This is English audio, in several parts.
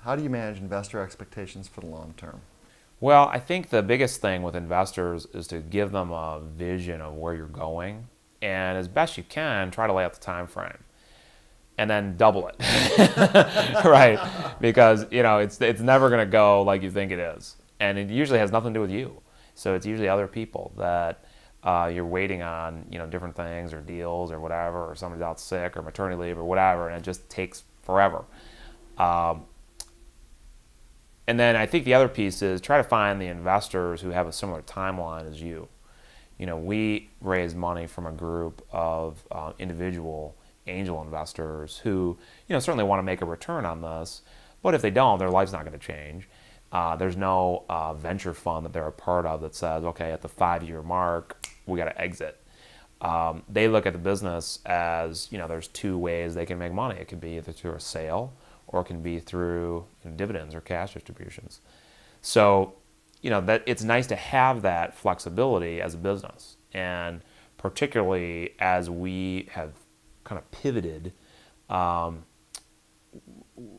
How do you manage investor expectations for the long term? Well, I think the biggest thing with investors is to give them a vision of where you're going, and as best you can, try to lay out the time frame, and then double it, right? Because it's never going to go like you think it is, and it usually has nothing to do with you. So it's usually other people that you're waiting on, different things or deals or whatever, or somebody's out sick or maternity leave or whatever, and it just takes forever. Um, And then I think the other piece is try to find the investors who have a similar timeline as you. We raise money from a group of individual angel investors who, certainly want to make a return on this, but if they don't, their life's not going to change. There's no venture fund that they're a part of that says, okay, at the 5-year mark, we got to exit. They look at the business as, there's two ways they can make money. It could be either through a sale or it can be through dividends or cash distributions. So, that it's nice to have that flexibility as a business, and particularly as we have kind of pivoted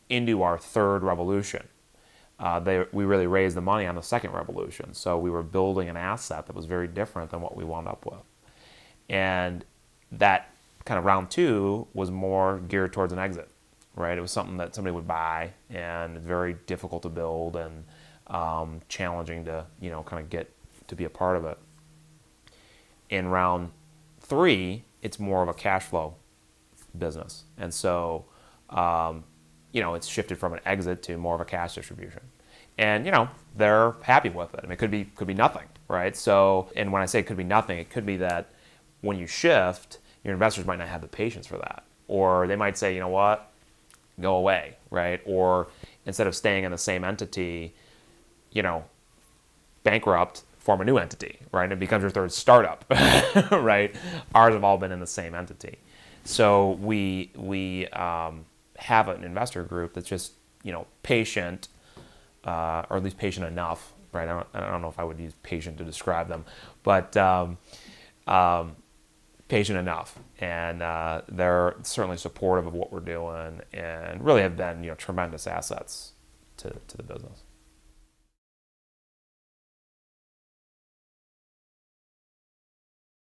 into our third revolution. We really raised the money on the second revolution, so we were building an asset that was very different than what we wound up with. And that kind of round two was more geared towards an exit, right? It was something that somebody would buy, and it's very difficult to build and challenging to, kind of get to be a part of it. In round three, it's more of a cash flow business. And so, it's shifted from an exit to more of a cash distribution. And, they're happy with it. I mean, it could be nothing, right? So, and when I say it could be nothing, it could be that when you shift, your investors might not have the patience for that. Or they might say, you know what, go away, right? Or instead of staying in the same entity, bankrupt, form a new entity, right? And it becomes your third startup, right? Ours have all been in the same entity. So we have an investor group that's just, patient, or at least patient enough, right? I don't know if I would use patient to describe them, but patient enough, and they're certainly supportive of what we're doing, and really have been tremendous assets to the business.